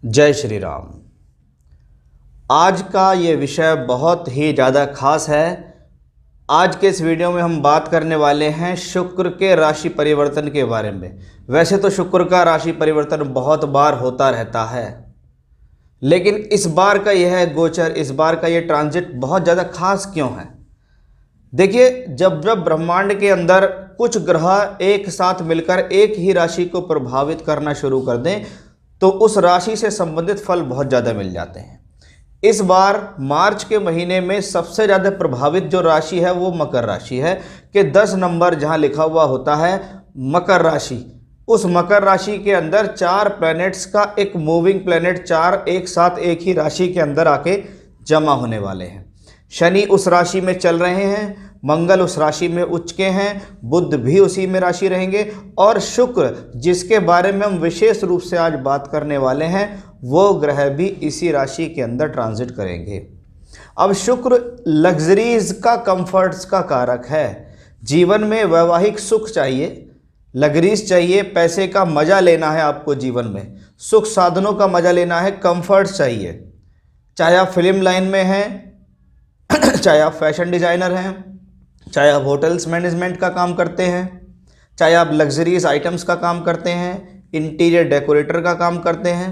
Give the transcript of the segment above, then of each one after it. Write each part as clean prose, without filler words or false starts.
जय श्री राम। आज का ये विषय बहुत ही ज़्यादा खास है। आज के इस वीडियो में हम बात करने वाले हैं शुक्र के राशि परिवर्तन के बारे में। वैसे तो शुक्र का राशि परिवर्तन बहुत बार होता रहता है, लेकिन इस बार का यह गोचर, इस बार का ये ट्रांजिट बहुत ज़्यादा खास क्यों है? देखिए, जब ब्रह्मांड के अंदर कुछ ग्रह एक साथ मिलकर एक ही राशि को प्रभावित करना शुरू कर दें तो उस राशि से संबंधित फल बहुत ज़्यादा मिल जाते हैं। इस बार मार्च के महीने में सबसे ज़्यादा प्रभावित जो राशि है वो मकर राशि है कि 10 नंबर जहां लिखा हुआ होता है मकर राशि, उस मकर राशि के अंदर 4 प्लैनेट्स का एक मूविंग प्लैनेट 4 एक साथ एक ही राशि के अंदर आके जमा होने वाले हैं। शनि उस राशि में चल रहे हैं, मंगल उस राशि में उच्च के हैं, बुध भी उसी में राशि रहेंगे और शुक्र, जिसके बारे में हम विशेष रूप से आज बात करने वाले हैं, वो ग्रह भी इसी राशि के अंदर ट्रांजिट करेंगे। अब शुक्र लग्जरीज का, कंफर्ट्स का कारक है। जीवन में वैवाहिक सुख चाहिए, लग्जरीज चाहिए, पैसे का मजा लेना है आपको, जीवन में सुख साधनों का मजा लेना है, कंफर्ट्स चाहिए। चाहे आप फिल्म लाइन में हैं, चाहे आप फैशन डिज़ाइनर हैं, चाहे आप होटल्स मैनेजमेंट का काम करते हैं, चाहे आप लग्जरीज आइटम्स का काम करते हैं, इंटीरियर डेकोरेटर का काम करते हैं,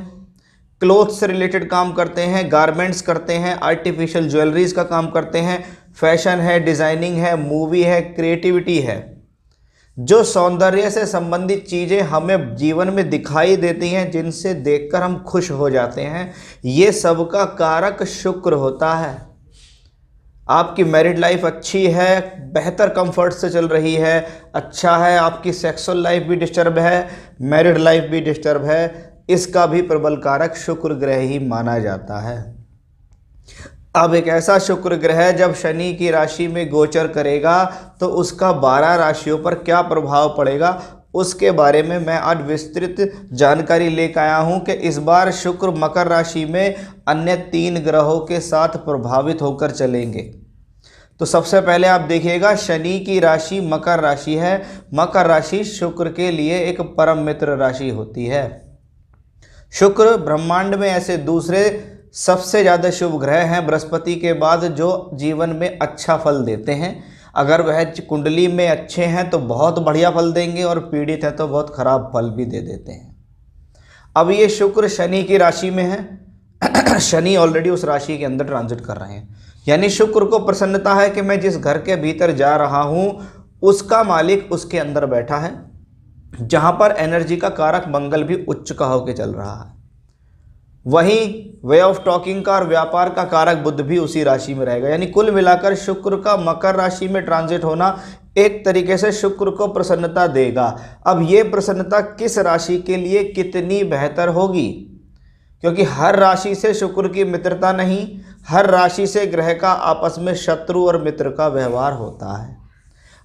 क्लोथ्स से रिलेटेड काम करते हैं, गारमेंट्स करते हैं, आर्टिफिशियल ज्वेलरीज का काम करते हैं, फैशन है, डिज़ाइनिंग है, मूवी है, क्रिएटिविटी है। जो सौंदर्य से संबंधित चीज़ें हमें जीवन में दिखाई देती हैं, जिनसे देखकर हम खुश हो जाते हैं, ये सबका कारक शुक्र होता है। आपकी मैरिड लाइफ अच्छी है, बेहतर कंफर्ट से चल रही है, अच्छा है, आपकी सेक्सुअल लाइफ भी डिस्टर्ब है, मैरिड लाइफ भी डिस्टर्ब है, इसका भी प्रबल कारक शुक्र ग्रह ही माना जाता है। अब एक ऐसा शुक्र ग्रह जब शनि की राशि में गोचर करेगा तो उसका 12 राशियों पर क्या प्रभाव पड़ेगा, उसके बारे में मैं आज विस्तृत जानकारी लेकर आया हूं कि इस बार शुक्र मकर राशि में अन्य 3 ग्रहों के साथ प्रभावित होकर चलेंगे। तो सबसे पहले आप देखिएगा, शनि की राशि मकर राशि है। मकर राशि शुक्र के लिए एक परम मित्र राशि होती है। शुक्र ब्रह्मांड में ऐसे दूसरे सबसे ज़्यादा शुभ ग्रह हैं बृहस्पति के बाद, जो जीवन में अच्छा फल देते हैं। अगर वह कुंडली में अच्छे हैं तो बहुत बढ़िया फल देंगे और पीड़ित है तो बहुत खराब फल भी दे देते हैं। अब ये शुक्र शनि की राशि में है। शनि ऑलरेडी उस राशि के अंदर ट्रांजिट कर रहे हैं, यानी शुक्र को प्रसन्नता है कि मैं जिस घर के भीतर जा रहा हूँ उसका मालिक उसके अंदर बैठा है, जहाँ पर एनर्जी का कारक मंगल भी उच्च का होकर चल रहा है। वहीं वे ऑफ टॉकिंग का और व्यापार का कारक बुध भी उसी राशि में रहेगा। यानी कुल मिलाकर शुक्र का मकर राशि में ट्रांजिट होना एक तरीके से शुक्र को प्रसन्नता देगा। अब ये प्रसन्नता किस राशि के लिए कितनी बेहतर होगी, क्योंकि हर राशि से शुक्र की मित्रता नहीं, हर राशि से ग्रह का आपस में शत्रु और मित्र का व्यवहार होता है।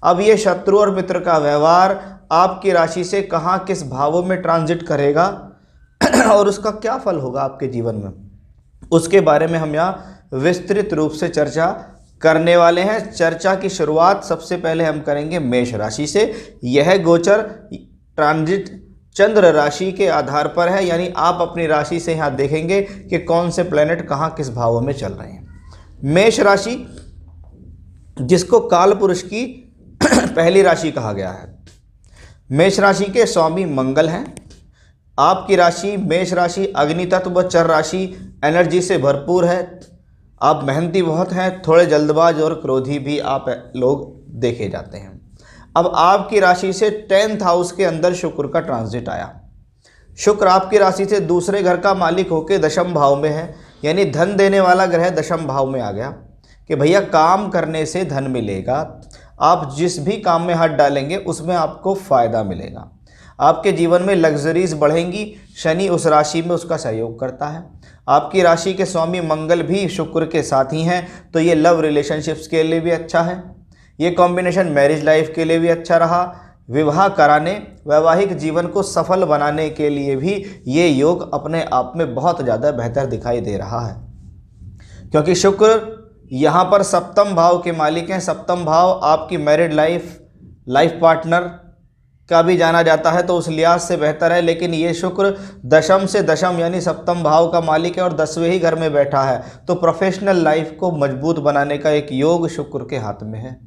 अब ये शत्रु और मित्र का व्यवहार आपकी राशि से कहाँ किस भावों में ट्रांजिट करेगा और उसका क्या फल होगा आपके जीवन में, उसके बारे में हम यहाँ विस्तृत रूप से चर्चा करने वाले हैं। चर्चा की शुरुआत सबसे पहले हम करेंगे मेष राशि से। यह गोचर ट्रांजिट चंद्र राशि के आधार पर है, यानी आप अपनी राशि से यहाँ देखेंगे कि कौन से प्लैनेट कहाँ किस भावों में चल रहे हैं। मेष राशि, जिसको काल पुरुष की पहली राशि कहा गया है, मेष राशि के स्वामी मंगल हैं। आपकी राशि मेष राशि अग्नि तत्व व चर राशि एनर्जी से भरपूर है। आप मेहनती बहुत हैं, थोड़े जल्दबाज और क्रोधी भी आप लोग देखे जाते हैं। अब आपकी राशि से 10th हाउस के अंदर शुक्र का ट्रांजिट आया। शुक्र आपकी राशि से दूसरे घर का मालिक होकर दशम भाव में है, यानी धन देने वाला ग्रह दशम भाव में आ गया कि भैया काम करने से धन मिलेगा। आप जिस भी काम में हाथ डालेंगे उसमें आपको फ़ायदा मिलेगा, आपके जीवन में लग्जरीज बढ़ेंगी। शनि उस राशि में उसका सहयोग करता है। आपकी राशि के स्वामी मंगल भी शुक्र के साथ ही हैं, तो ये लव रिलेशनशिप्स के लिए भी अच्छा है। ये कॉम्बिनेशन मैरिज लाइफ के लिए भी अच्छा रहा। विवाह कराने, वैवाहिक जीवन को सफल बनाने के लिए भी ये योग अपने आप में बहुत ज़्यादा बेहतर दिखाई दे रहा है, क्योंकि शुक्र यहाँ पर सप्तम भाव के मालिक हैं। सप्तम भाव आपकी मैरिड लाइफ, लाइफ पार्टनर, का भी जाना जाता है, तो उस लिहाज से बेहतर है। लेकिन ये शुक्र दशम से दशम यानी सप्तम भाव का मालिक है और 10वें ही घर में बैठा है, तो प्रोफेशनल लाइफ को मजबूत बनाने का एक योग शुक्र के हाथ में है।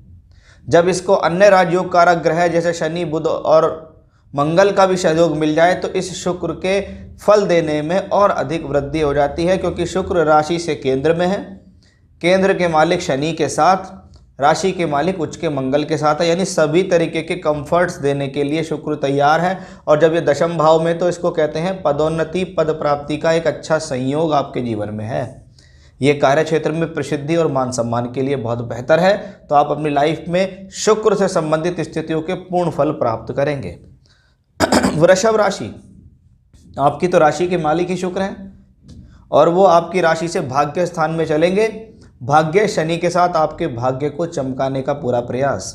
जब इसको अन्य राजयोग कारक ग्रह जैसे शनि, बुध और मंगल का भी सहयोग मिल जाए तो इस शुक्र के फल देने में और अधिक वृद्धि हो जाती है, क्योंकि शुक्र राशि से केंद्र में है, केंद्र के मालिक शनि के साथ, राशि के मालिक उच्च के मंगल के साथ है, यानी सभी तरीके के कंफर्ट्स देने के लिए शुक्र तैयार है। और जब ये दशम भाव में, तो इसको कहते हैं पदोन्नति, पद प्राप्ति का एक अच्छा संयोग आपके जीवन में है। ये कार्य क्षेत्र में प्रसिद्धि और मान सम्मान के लिए बहुत बेहतर है। तो आप अपनी लाइफ में शुक्र से संबंधित स्थितियों के पूर्ण फल प्राप्त करेंगे। वृषभ राशि, आपकी तो राशि के मालिक ही शुक्र हैं और वो आपकी राशि से भाग्य स्थान में चलेंगे। भाग्य शनि के साथ आपके भाग्य को चमकाने का पूरा प्रयास,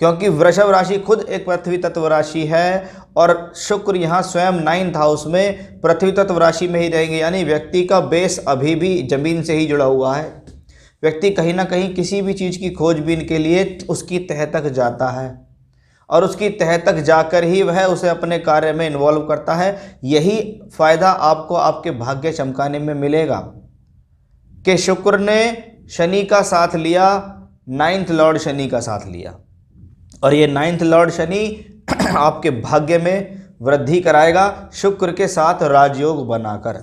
क्योंकि वृषभ राशि खुद एक पृथ्वी तत्व राशि है और शुक्र यहाँ स्वयं 9th हाउस में पृथ्वी तत्व राशि में ही रहेंगे, यानी व्यक्ति का बेस अभी भी जमीन से ही जुड़ा हुआ है। व्यक्ति कहीं ना कहीं किसी भी चीज़ की खोजबीन के लिए उसकी तह तक जाता है और उसकी तह तक जाकर ही वह उसे अपने कार्य में इन्वॉल्व करता है। यही फ़ायदा आपको आपके भाग्य चमकाने में मिलेगा कि शुक्र ने शनि का साथ लिया, 9th लॉर्ड शनि का साथ लिया, और ये 9th लॉर्ड शनि आपके भाग्य में वृद्धि कराएगा शुक्र के साथ राजयोग बनाकर।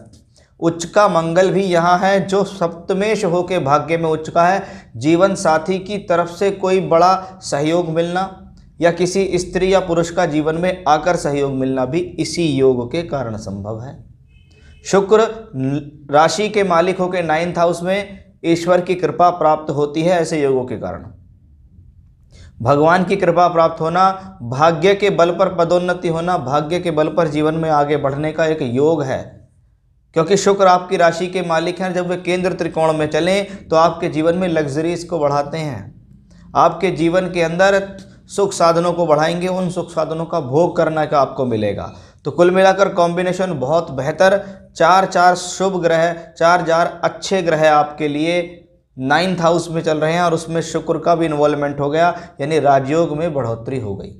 उच्च का मंगल भी यहाँ है जो सप्तमेश होके भाग्य में उच्च का है। जीवन साथी की तरफ से कोई बड़ा सहयोग मिलना या किसी स्त्री या पुरुष का जीवन में आकर सहयोग मिलना भी इसी योग के कारण संभव है। शुक्र राशि के मालिक होकर 9th हाउस में, ईश्वर की कृपा प्राप्त होती है ऐसे योगों के कारण। भगवान की कृपा प्राप्त होना, भाग्य के बल पर पदोन्नति होना, भाग्य के बल पर जीवन में आगे बढ़ने का एक योग है, क्योंकि शुक्र आपकी राशि के मालिक हैं। जब वे केंद्र त्रिकोण में चलें तो आपके जीवन में लग्जरीज को बढ़ाते हैं, आपके जीवन के अंदर सुख साधनों को बढ़ाएंगे, उन सुख साधनों का भोग करने का आपको मिलेगा। तो कुल मिलाकर कॉम्बिनेशन बहुत बेहतर, 4 शुभ ग्रह, 4 अच्छे ग्रह आपके लिए 9th हाउस में चल रहे हैं और उसमें शुक्र का भी इन्वॉल्वमेंट हो गया, यानी राजयोग में बढ़ोतरी हो गई।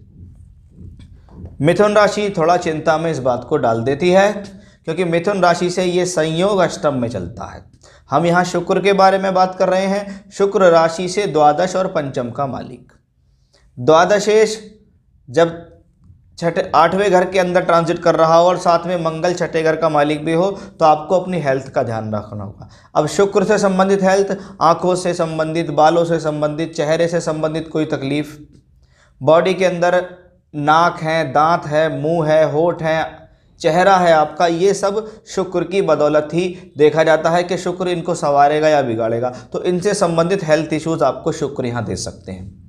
मिथुन राशि थोड़ा चिंता में इस बात को डाल देती है, क्योंकि मिथुन राशि से ये संयोग अष्टम में चलता है। हम यहाँ शुक्र के बारे में बात कर रहे हैं। शुक्र राशि से द्वादश और पंचम का मालिक, द्वादशेश जब 8वें घर के अंदर ट्रांजिट कर रहा हो और साथ में मंगल 6ठे घर का मालिक भी हो, तो आपको अपनी हेल्थ का ध्यान रखना होगा। अब शुक्र से संबंधित हेल्थ, आंखों से संबंधित, बालों से संबंधित, चेहरे से संबंधित कोई तकलीफ, बॉडी के अंदर नाक है, दांत है, मुंह है, होठ है, चेहरा है आपका, ये सब शुक्र की बदौलत ही देखा जाता है कि शुक्र इनको संवारेगा या बिगाड़ेगा। तो इनसे संबंधित हेल्थ इश्यूज आपको शुक्र यहाँ दे सकते हैं।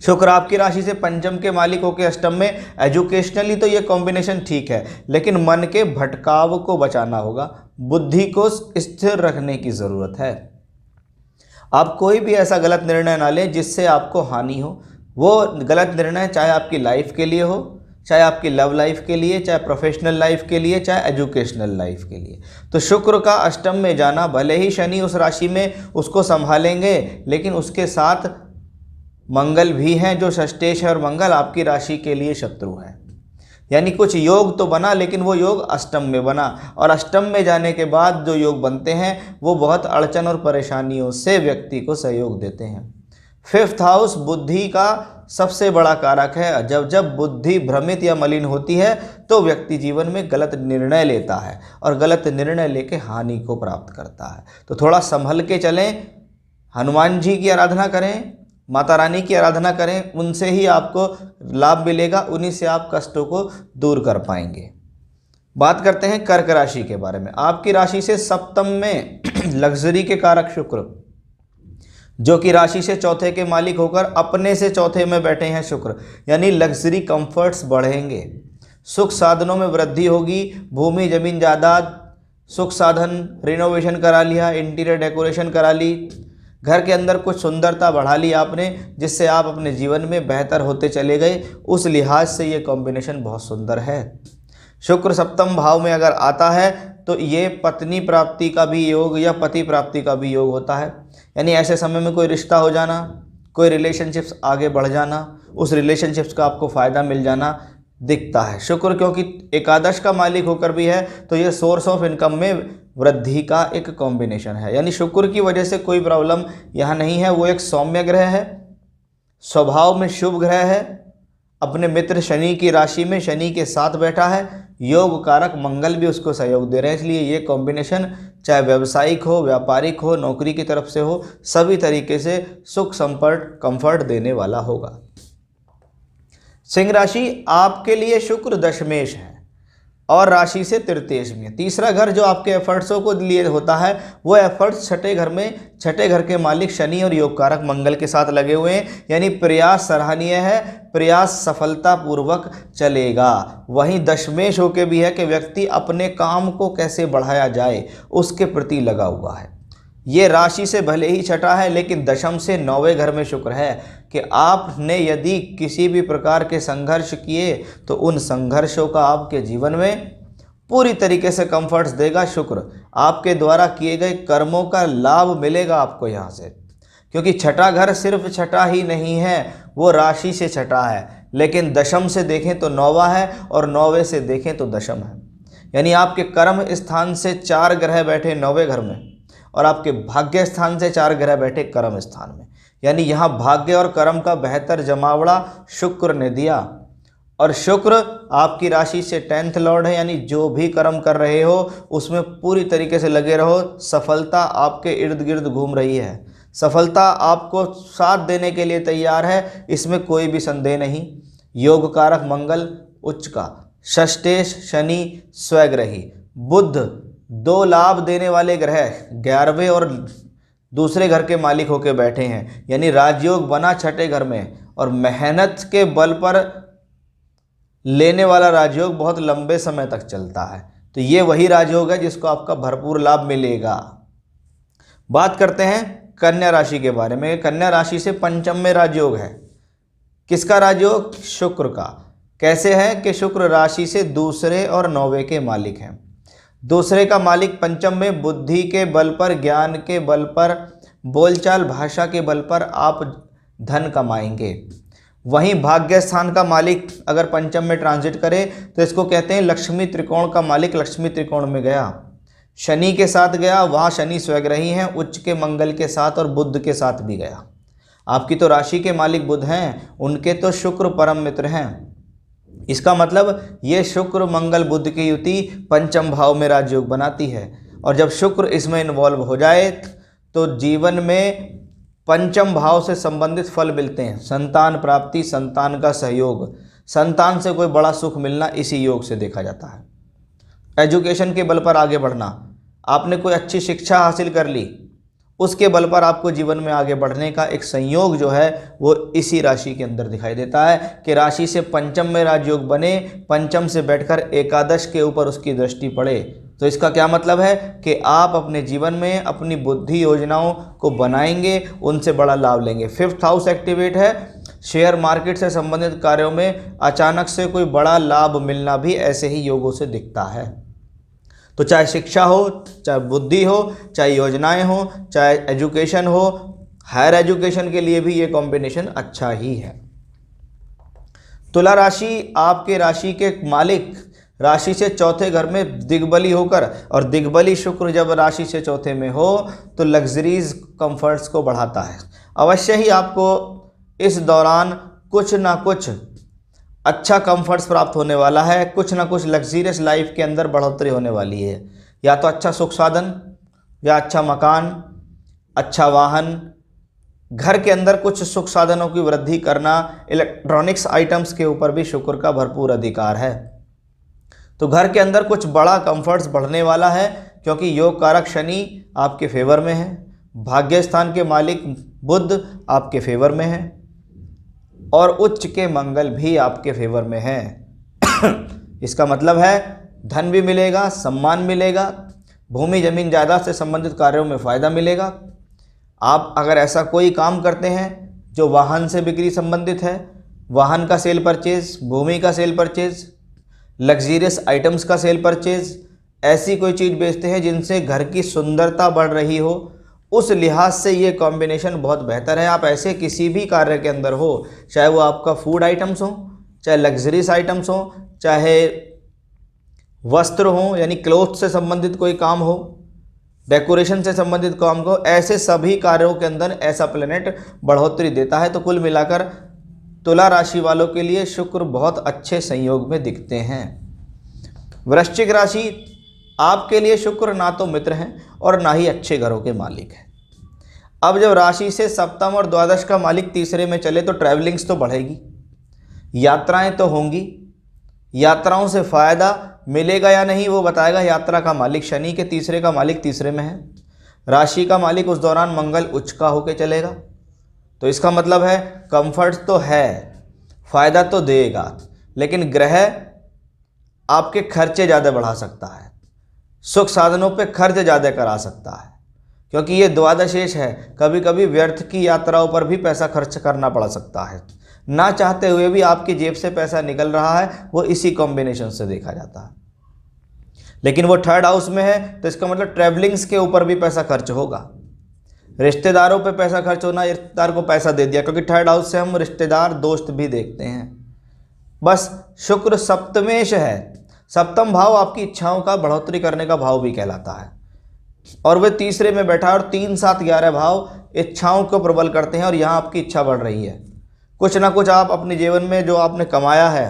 शुक्र आपकी राशि से पंचम के मालिक होकर अष्टम में, एजुकेशनली तो ये कॉम्बिनेशन ठीक है, लेकिन मन के भटकाव को बचाना होगा, बुद्धि को स्थिर रखने की ज़रूरत है। आप कोई भी ऐसा गलत निर्णय ना लें जिससे आपको हानि हो। वो गलत निर्णय चाहे आपकी लाइफ के लिए हो, चाहे आपकी लव लाइफ के लिए, चाहे प्रोफेशनल लाइफ के लिए, चाहे एजुकेशनल लाइफ के लिए। तो शुक्र का अष्टम में जाना, भले ही शनि उस राशि में उसको संभालेंगे, लेकिन उसके साथ मंगल भी हैं जो षष्ठेश है, और मंगल आपकी राशि के लिए शत्रु है। यानी कुछ योग तो बना, लेकिन वो योग अष्टम में बना, और अष्टम में जाने के बाद जो योग बनते हैं वो बहुत अड़चन और परेशानियों से व्यक्ति को सहयोग देते हैं। 5th हाउस बुद्धि का सबसे बड़ा कारक है। जब बुद्धि भ्रमित या मलिन होती है तो व्यक्ति जीवन में गलत निर्णय लेता है और गलत निर्णय लेके हानि को प्राप्त करता है। तो थोड़ा संभल के चलें, हनुमान जी की आराधना करें, माता रानी की आराधना करें, उनसे ही आपको लाभ मिलेगा, उन्हीं से आप कष्टों को दूर कर पाएंगे। बात करते हैं कर्क राशि के बारे में। आपकी राशि से सप्तम में लग्जरी के कारक शुक्र, जो कि राशि से चौथे के मालिक होकर अपने से चौथे में बैठे हैं शुक्र, यानी लग्जरी कंफर्ट्स बढ़ेंगे, सुख साधनों में वृद्धि होगी। भूमि, जमीन, जायदाद, सुख साधन, रिनोवेशन करा लिया, इंटीरियर डेकोरेशन करा ली, घर के अंदर कुछ सुंदरता बढ़ा ली आपने, जिससे आप अपने जीवन में बेहतर होते चले गए। उस लिहाज से ये कॉम्बिनेशन बहुत सुंदर है। शुक्र सप्तम भाव में अगर आता है तो ये पत्नी प्राप्ति का भी योग या पति प्राप्ति का भी योग होता है, यानी ऐसे समय में कोई रिश्ता हो जाना, कोई रिलेशनशिप्स आगे बढ़ जाना, उस रिलेशनशिप्स का आपको फ़ायदा मिल जाना दिखता है। शुक्र क्योंकि एकादश का मालिक होकर भी है तो ये सोर्स ऑफ इनकम में वृद्धि का एक कॉम्बिनेशन है। यानी शुक्र की वजह से कोई प्रॉब्लम यहाँ नहीं है। वो एक सौम्य ग्रह है, स्वभाव में शुभ ग्रह है, अपने मित्र शनि की राशि में शनि के साथ बैठा है, योग कारक मंगल भी उसको सहयोग दे रहे हैं। इसलिए ये कॉम्बिनेशन चाहे व्यावसायिक हो, व्यापारिक हो, नौकरी की तरफ से हो, सभी तरीके से सुख संपर्क कंफर्ट देने वाला होगा। सिंह राशि, आपके लिए शुक्र दशमेश है और राशि से तृतीयेश में। तीसरा घर जो आपके एफर्ट्सों को लिए होता है वो एफर्ट्स छठे घर में, छठे घर के मालिक शनि और योग कारक मंगल के साथ लगे हुए हैं। यानी प्रयास सराहनीय है, प्रयास सफलतापूर्वक चलेगा। वहीं दशमेश होके भी है कि व्यक्ति अपने काम को कैसे बढ़ाया जाए उसके प्रति लगा हुआ है। ये राशि से भले ही छठा है लेकिन दशम से 9वें घर में शुक्र है कि आपने यदि किसी भी प्रकार के संघर्ष किए तो उन संघर्षों का आपके जीवन में पूरी तरीके से कंफर्ट्स देगा शुक्र। आपके द्वारा किए गए कर्मों का लाभ मिलेगा आपको यहाँ से, क्योंकि छठा घर सिर्फ छठा ही नहीं है, वो राशि से छठा है, लेकिन दशम से देखें तो 9वां है और 9वें से देखें तो दशम है। यानी आपके कर्म स्थान से 4 ग्रह बैठे 9वें घर में और आपके भाग्य स्थान से 4 ग्रह बैठे कर्म स्थान में। यानी यहाँ भाग्य और कर्म का बेहतर जमावड़ा शुक्र ने दिया। और शुक्र आपकी राशि से 10th लॉर्ड है, यानी जो भी कर्म कर रहे हो उसमें पूरी तरीके से लगे रहो। सफलता आपके इर्द गिर्द घूम रही है, सफलता आपको साथ देने के लिए तैयार है, इसमें कोई भी संदेह नहीं। योग कारक मंगल उच्च का, षष्ठेश शनि स्वग्रही, बुध 2 लाभ देने वाले ग्रह 11वें और दूसरे घर के मालिक होकर बैठे हैं। यानी राजयोग बना छठे घर में और मेहनत के बल पर लेने वाला राजयोग बहुत लंबे समय तक चलता है। तो ये वही राजयोग है जिसको आपका भरपूर लाभ मिलेगा। बात करते हैं कन्या राशि के बारे में। कन्या राशि से पंचम में राजयोग है। किसका राजयोग? शुक्र का। कैसे है कि शुक्र राशि से दूसरे और 9वें के मालिक हैं। दूसरे का मालिक पंचम में बुद्धि के बल पर, ज्ञान के बल पर, बोलचाल भाषा के बल पर आप धन कमाएंगे। वहीं भाग्य स्थान का मालिक अगर पंचम में ट्रांजिट करे तो इसको कहते हैं लक्ष्मी त्रिकोण का मालिक लक्ष्मी त्रिकोण में गया, शनि के साथ गया, वहाँ शनि स्वग्रही हैं उच्च के मंगल के साथ और बुध के साथ भी गया। आपकी तो राशि के मालिक बुध हैं, उनके तो शुक्र परम मित्र हैं। इसका मतलब ये शुक्र मंगल बुध की युति पंचम भाव में राजयोग बनाती है। और जब शुक्र इसमें इन्वॉल्व हो जाए तो जीवन में पंचम भाव से संबंधित फल मिलते हैं। संतान प्राप्ति, संतान का सहयोग, संतान से कोई बड़ा सुख मिलना इसी योग से देखा जाता है। एजुकेशन के बल पर आगे बढ़ना, आपने कोई अच्छी शिक्षा हासिल कर ली, उसके बल पर आपको जीवन में आगे बढ़ने का एक संयोग जो है वो इसी राशि के अंदर दिखाई देता है कि राशि से पंचम में राजयोग बने, पंचम से बैठकर एकादश के ऊपर उसकी दृष्टि पड़े। तो इसका क्या मतलब है कि आप अपने जीवन में अपनी बुद्धि योजनाओं को बनाएंगे, उनसे बड़ा लाभ लेंगे। 5th हाउस एक्टिवेट है, शेयर मार्केट से संबंधित कार्यों में अचानक से कोई बड़ा लाभ मिलना भी ऐसे ही योगों से दिखता है। तो चाहे शिक्षा हो, चाहे बुद्धि हो, चाहे योजनाएं हो, चाहे एजुकेशन हो, हायर एजुकेशन के लिए भी ये कॉम्बिनेशन अच्छा ही है। तुला राशि, आपके राशि के मालिक राशि से चौथे घर में दिग्बली होकर, और दिग्बली शुक्र जब राशि से चौथे में हो तो लग्जरीज कंफर्ट्स को बढ़ाता है। अवश्य ही आपको इस दौरान कुछ ना कुछ अच्छा कंफर्ट्स प्राप्त होने वाला है, कुछ ना कुछ लग्जीरियस लाइफ के अंदर बढ़ोतरी होने वाली है। या तो अच्छा सुख साधन, या अच्छा मकान, अच्छा वाहन, घर के अंदर कुछ सुख साधनों की वृद्धि करना, इलेक्ट्रॉनिक्स आइटम्स के ऊपर भी शुक्र का भरपूर अधिकार है। तो घर के अंदर कुछ बड़ा कंफर्ट्स बढ़ने वाला है क्योंकि योग कारक शनि आपके फेवर में है, भाग्य स्थान के मालिक बुध आपके फेवर में है और उच्च के मंगल भी आपके फेवर में है। इसका मतलब है धन भी मिलेगा, सम्मान मिलेगा, भूमि जमीन जायदाद से संबंधित कार्यों में फ़ायदा मिलेगा। आप अगर ऐसा कोई काम करते हैं जो वाहन से बिक्री संबंधित है, वाहन का सेल परचेज, भूमि का सेल परचेज, लग्जीरियस आइटम्स का सेल परचेज, ऐसी कोई चीज़ बेचते हैं जिनसे घर की सुंदरता बढ़ रही हो, उस लिहाज से ये कॉम्बिनेशन बहुत बेहतर है। आप ऐसे किसी भी कार्य के अंदर हो, चाहे वो आपका फूड आइटम्स हो, चाहे लग्जरीज आइटम्स हो, चाहे वस्त्र हो यानी क्लोथ से संबंधित कोई काम हो, डेकोरेशन से संबंधित काम हो, ऐसे सभी कार्यों के अंदर ऐसा प्लेनेट बढ़ोतरी देता है। तो कुल मिलाकर तुला राशि वालों के लिए शुक्र बहुत अच्छे संयोग में दिखते हैं। वृश्चिक राशि, आपके लिए शुक्र ना तो मित्र हैं और ना ही अच्छे घरों के मालिक हैं। अब जब राशि से सप्तम और द्वादश का मालिक तीसरे में चले तो ट्रैवलिंग्स तो बढ़ेगी, यात्राएं तो होंगी। यात्राओं से फ़ायदा मिलेगा या नहीं वो बताएगा यात्रा का मालिक शनि के तीसरे का मालिक तीसरे में है। राशि का मालिक उस दौरान मंगल उच्च का होकर चलेगा, तो इसका मतलब है कंफर्ट तो है, फ़ायदा तो देगा, लेकिन ग्रह आपके खर्चे ज़्यादा बढ़ा सकता है, सुख साधनों पे खर्च ज़्यादा करा सकता है, क्योंकि ये द्वादशेष है। कभी कभी व्यर्थ की यात्राओं पर भी पैसा खर्च करना पड़ सकता है, ना चाहते हुए भी आपकी जेब से पैसा निकल रहा है, वो इसी कॉम्बिनेशन से देखा जाता है। लेकिन वो थर्ड हाउस में है तो इसका मतलब ट्रैवलिंग्स के ऊपर भी पैसा खर्च होगा, रिश्तेदारों पे पैसा खर्च होना, रिश्तेदार को पैसा दे दिया, क्योंकि थर्ड हाउस से हम रिश्तेदार दोस्त भी देखते हैं। बस शुक्र सप्तमेश है, सप्तम भाव आपकी इच्छाओं का बढ़ोतरी करने का भाव भी कहलाता है, और वे तीसरे में बैठा है। और 3, 7, 11 भाव इच्छाओं को प्रबल करते हैं, और यहाँ आपकी इच्छा बढ़ रही है। कुछ ना कुछ आप अपने जीवन में जो आपने कमाया है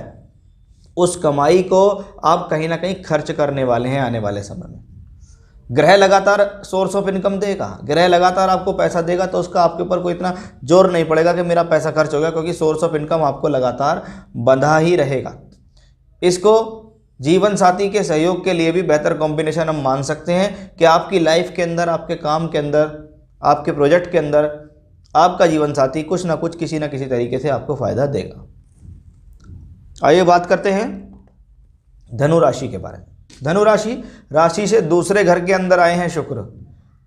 उस कमाई को आप कहीं ना कहीं खर्च करने वाले हैं आने वाले समय में। ग्रह लगातार सोर्स ऑफ इनकम देगा, ग्रह लगातार आपको पैसा देगा, तो उसका आपके ऊपर कोई इतना जोर नहीं पड़ेगा कि मेरा पैसा खर्च हो गया, क्योंकि सोर्स ऑफ इनकम आपको लगातार बंधा ही रहेगा। इसको जीवन साथी के सहयोग के लिए भी बेहतर कॉम्बिनेशन हम मान सकते हैं कि आपकी लाइफ के अंदर, आपके काम के अंदर, आपके प्रोजेक्ट के अंदर आपका जीवन साथी कुछ ना कुछ किसी ना किसी तरीके से आपको फायदा देगा। आइए बात करते हैं धनु राशि के बारे में। धनु राशि, राशि से दूसरे घर के अंदर आए हैं शुक्र।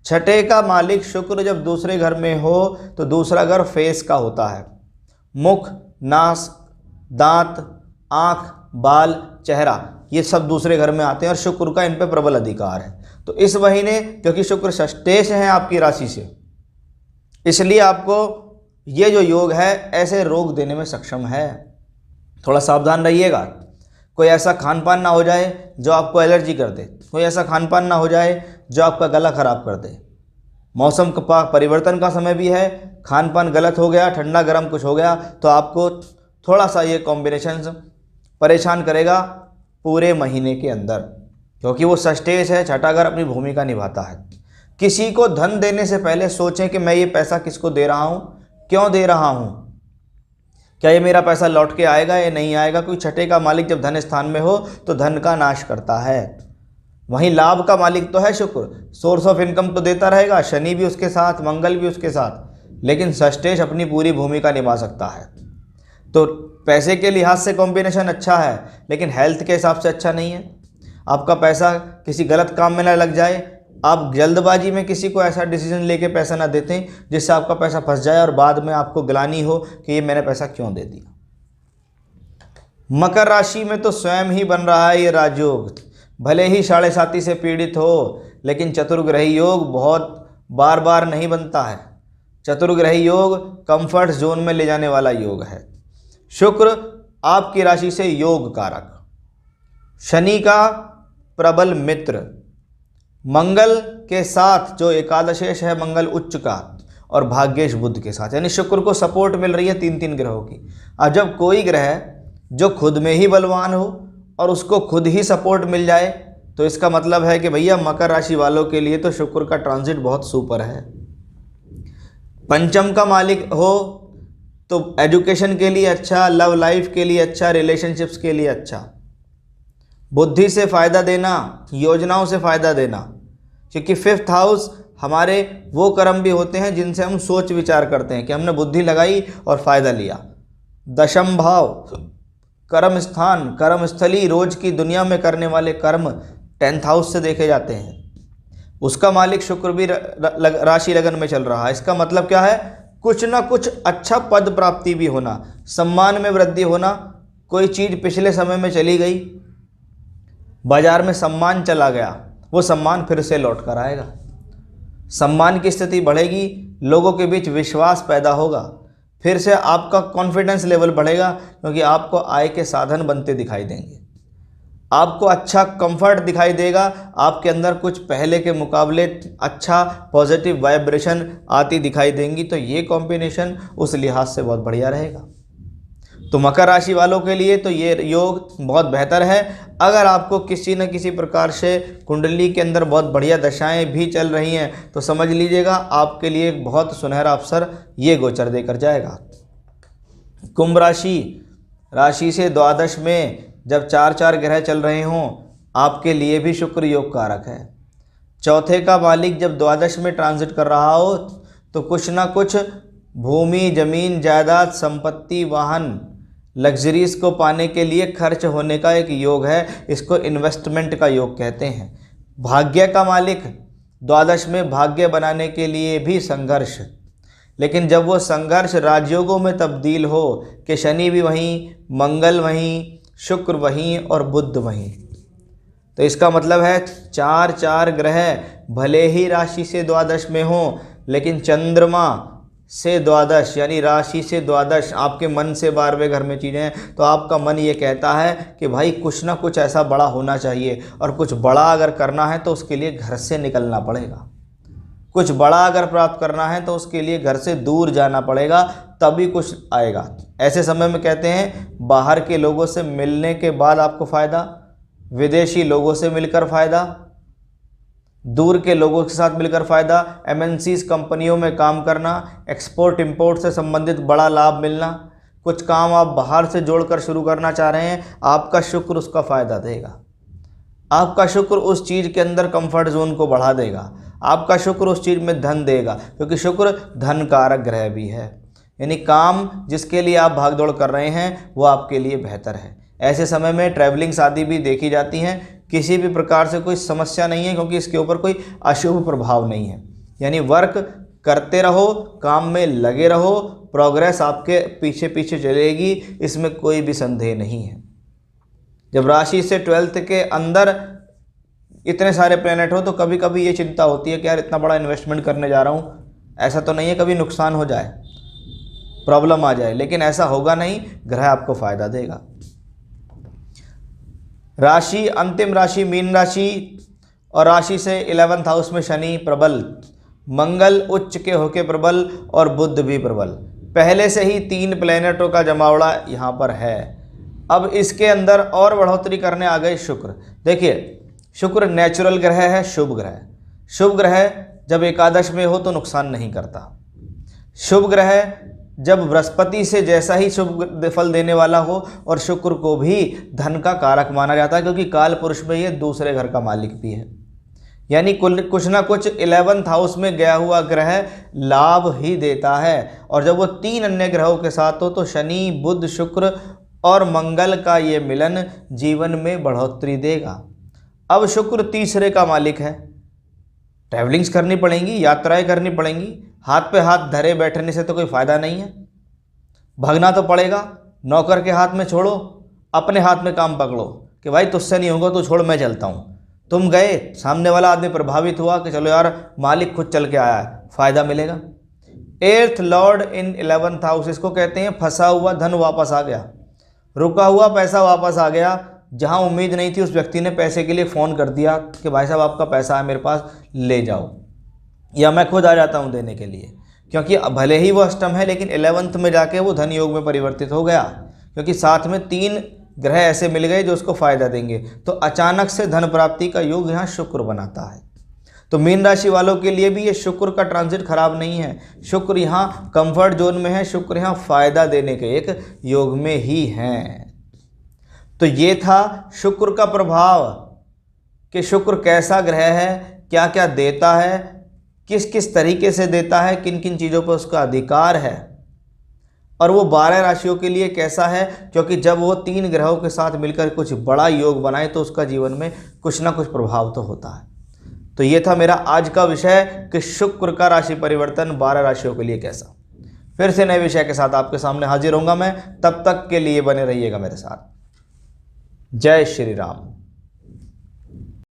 छठे का मालिक शुक्र जब दूसरे घर में हो तो दूसरा घर फेस का होता है। मुख, नाक, दांत, आँख, बाल, चेहरा, ये सब दूसरे घर में आते हैं और शुक्र का इन पे प्रबल अधिकार है। तो इस महीने क्योंकि शुक्र षष्ठेश है आपकी राशि से, इसलिए आपको ये जो योग है ऐसे रोग देने में सक्षम है। थोड़ा सावधान रहिएगा, कोई ऐसा खान पान ना हो जाए जो आपको एलर्जी कर दे, कोई ऐसा खान पान ना हो जाए जो आपका गला खराब कर दे। मौसम का परिवर्तन का समय भी है, खान पान गलत हो गया, ठंडा गर्म कुछ हो गया तो आपको थोड़ा सा ये कॉम्बिनेशन परेशान करेगा पूरे महीने के अंदर, क्योंकि वो षष्ठेश है, छठा घर अपनी भूमिका निभाता है। किसी को धन देने से पहले सोचें कि मैं ये पैसा किसको दे रहा हूँ, क्यों दे रहा हूँ, क्या ये मेरा पैसा लौट के आएगा या नहीं आएगा। कोई छठे का मालिक जब धन स्थान में हो तो धन का नाश करता है। वहीं लाभ का मालिक तो है शुक्र, सोर्स ऑफ इनकम तो देता रहेगा, शनि भी उसके साथ, मंगल भी उसके साथ, लेकिन षष्ठेश अपनी पूरी भूमिका निभा सकता है। तो पैसे के लिहाज से कॉम्बिनेशन अच्छा है, लेकिन हेल्थ के हिसाब से अच्छा नहीं है। आपका पैसा किसी गलत काम में ना लग जाए, आप जल्दबाजी में किसी को ऐसा डिसीजन लेके पैसा ना देते जिससे आपका पैसा फंस जाए और बाद में आपको ग्लानि हो कि ये मैंने पैसा क्यों दे दिया। मकर राशि में तो स्वयं ही बन रहा है ये राजयोग, भले ही साढ़े साती से पीड़ित हो, लेकिन चतुर्ग्रही योग बहुत बार बार नहीं बनता है। चतुर्ग्रही योग कंफर्ट जोन में ले जाने वाला योग है। शुक्र आपकी राशि से योग कारक, शनि का प्रबल मित्र, मंगल के साथ जो एकादशेश है मंगल उच्च का, और भाग्येश बुध के साथ, यानी शुक्र को सपोर्ट मिल रही है 3 ग्रहों की। अब जब कोई ग्रह जो खुद में ही बलवान हो और उसको खुद ही सपोर्ट मिल जाए तो इसका मतलब है कि भैया मकर राशि वालों के लिए तो शुक्र का ट्रांजिट बहुत सुपर है। पंचम का मालिक हो तो एजुकेशन के लिए अच्छा, लव लाइफ के लिए अच्छा, रिलेशनशिप्स के लिए अच्छा, बुद्धि से फ़ायदा देना, योजनाओं से फ़ायदा देना, क्योंकि 5th हाउस हमारे वो कर्म भी होते हैं जिनसे हम सोच विचार करते हैं कि हमने बुद्धि लगाई और फ़ायदा लिया। दशम भाव कर्म स्थान, कर्म स्थली, रोज की दुनिया में करने वाले कर्म 10th हाउस से देखे जाते हैं। उसका मालिक शुक्र भी राशि लगन में चल रहा है। इसका मतलब क्या है, कुछ ना कुछ अच्छा पद प्राप्ति भी होना, सम्मान में वृद्धि होना। कोई चीज़ पिछले समय में चली गई, बाजार में सम्मान चला गया, वो सम्मान फिर से लौट कर आएगा। सम्मान की स्थिति बढ़ेगी, लोगों के बीच विश्वास पैदा होगा, फिर से आपका कॉन्फिडेंस लेवल बढ़ेगा क्योंकि आपको आय के साधन बनते दिखाई देंगे, आपको अच्छा कंफर्ट दिखाई देगा, आपके अंदर कुछ पहले के मुकाबले अच्छा पॉजिटिव वाइब्रेशन आती दिखाई देंगी। तो ये कॉम्बिनेशन उस लिहाज से बहुत बढ़िया रहेगा। तो मकर राशि वालों के लिए तो ये योग बहुत बेहतर है। अगर आपको किसी न किसी प्रकार से कुंडली के अंदर बहुत बढ़िया दशाएं भी चल रही हैं तो समझ लीजिएगा आपके लिए एक बहुत सुनहरा अवसर ये गोचर देकर जाएगा। कुंभ राशि से द्वादश में जब 4 ग्रह चल रहे हों आपके लिए भी शुक्र योग कारक है। चौथे का मालिक जब द्वादश में ट्रांजिट कर रहा हो तो कुछ ना कुछ भूमि, जमीन, जायदाद, संपत्ति, वाहन, लग्जरीज को पाने के लिए खर्च होने का एक योग है। इसको इन्वेस्टमेंट का योग कहते हैं। भाग्य का मालिक द्वादश में भाग्य बनाने के लिए भी संघर्ष, लेकिन जब वो संघर्ष राजयोगों में तब्दील हो कि शनि भी वहीं, मंगल वहीं, शुक्र वहीं और बुध वहीं, तो इसका मतलब है 4 ग्रह भले ही राशि से द्वादश में हो लेकिन चंद्रमा से द्वादश यानी राशि से द्वादश आपके मन से 12वें घर में चीज़ें हैं तो आपका मन ये कहता है कि भाई कुछ ना कुछ ऐसा बड़ा होना चाहिए, और कुछ बड़ा अगर करना है तो उसके लिए घर से निकलना पड़ेगा। कुछ बड़ा अगर प्राप्त करना है तो उसके लिए घर से दूर जाना पड़ेगा, तभी कुछ आएगा। ऐसे समय में कहते हैं बाहर के लोगों से मिलने के बाद आपको फ़ायदा, विदेशी लोगों से मिलकर फ़ायदा, दूर के लोगों के साथ मिलकर फ़ायदा, MNCs कंपनियों में काम करना, एक्सपोर्ट इंपोर्ट से संबंधित बड़ा लाभ मिलना, कुछ काम आप बाहर से जोड़कर शुरू करना चाह रहे हैं, आपका शुक्र उसका फ़ायदा देगा। आपका शुक्र उस चीज़ के अंदर कंफर्ट जोन को बढ़ा देगा, आपका शुक्र उस चीज़ में धन देगा, क्योंकि शुक्र धन कारक ग्रह भी है। यानी काम जिसके लिए आप भागदौड़ कर रहे हैं वो आपके लिए बेहतर है। ऐसे समय में ट्रैवलिंग्स आदि भी देखी जाती हैं। किसी भी प्रकार से कोई समस्या नहीं है क्योंकि इसके ऊपर कोई अशुभ प्रभाव नहीं है। यानी वर्क करते रहो, काम में लगे रहो, प्रोग्रेस आपके पीछे पीछे चलेगी, इसमें कोई भी संदेह नहीं है। जब राशि से 12th के अंदर इतने सारे प्लैनेट हो तो कभी कभी ये चिंता होती है कि यार इतना बड़ा इन्वेस्टमेंट करने जा रहा हूँ, ऐसा तो नहीं है कभी नुकसान हो जाए, प्रॉब्लम आ जाए, लेकिन ऐसा होगा नहीं। ग्रह आपको फ़ायदा देगा। राशि अंतिम राशि मीन राशि, और राशि से 11th हाउस में शनि प्रबल, मंगल उच्च के होके प्रबल और बुध भी प्रबल। पहले से ही 3 प्लैनेटों का जमावड़ा यहाँ पर है। अब इसके अंदर और बढ़ोतरी करने आ गए शुक्र। देखिए शुक्र नेचुरल ग्रह है, शुभ ग्रह। शुभ ग्रह जब एकादश में हो तो नुकसान नहीं करता। शुभ ग्रह जब बृहस्पति से जैसा ही शुभ फल देने वाला हो, और शुक्र को भी धन का कारक माना जाता है क्योंकि काल पुरुष में ये दूसरे घर का मालिक भी है। यानी कुछ ना कुछ 11th हाउस में गया हुआ ग्रह लाभ ही देता है, और जब वो 3 अन्य ग्रहों के साथ हो तो शनि, बुध, शुक्र और मंगल का ये मिलन जीवन में बढ़ोतरी देगा। अब शुक्र तीसरे का मालिक है, ट्रैवलिंग्स करनी पड़ेंगी, यात्राएं करनी पड़ेंगी, हाथ पे हाथ धरे बैठने से तो कोई फ़ायदा नहीं है, भागना तो पड़ेगा। नौकर के हाथ में छोड़ो, अपने हाथ में काम पकड़ो कि भाई तुझसे नहीं होगा, तो छोड़ मैं चलता हूँ। तुम गए, सामने वाला आदमी प्रभावित हुआ कि चलो यार मालिक खुद चल के आया है, फ़ायदा मिलेगा। 8th लॉर्ड इन 11th हाउस, इसको कहते हैं फंसा हुआ धन वापस आ गया, रुका हुआ पैसा वापस आ गया। जहाँ उम्मीद नहीं थी उस व्यक्ति ने पैसे के लिए फ़ोन कर दिया कि भाई साहब आपका पैसा है मेरे पास, ले जाओ, या मैं खुद आ जाता हूँ देने के लिए। क्योंकि भले ही वो अष्टम है लेकिन 11th में जाके वो धन योग में परिवर्तित हो गया, क्योंकि साथ में 3 ग्रह ऐसे मिल गए जो उसको फ़ायदा देंगे। तो अचानक से धन प्राप्ति का योग यहाँ शुक्र बनाता है। तो मीन राशि वालों के लिए भी ये शुक्र का ट्रांजिट खराब नहीं है। शुक्र यहाँ कंफर्ट जोन में है, शुक्र यहाँ फ़ायदा देने के एक योग में ही हैं। तो ये था शुक्र का प्रभाव कि शुक्र कैसा ग्रह है, क्या क्या देता है, किस किस तरीके से देता है, किन किन चीज़ों पर उसका अधिकार है, और वो 12 राशियों के लिए कैसा है। क्योंकि जब वो 3 ग्रहों के साथ मिलकर कुछ बड़ा योग बनाए तो उसका जीवन में कुछ ना कुछ प्रभाव तो होता है। तो ये था मेरा आज का विषय कि शुक्र का राशि परिवर्तन 12 राशियों के लिए कैसा। फिर से नए विषय के साथ आपके सामने हाजिर होऊंगा मैं, तब तक के लिए बने रहिएगा मेरे साथ। जय श्री राम।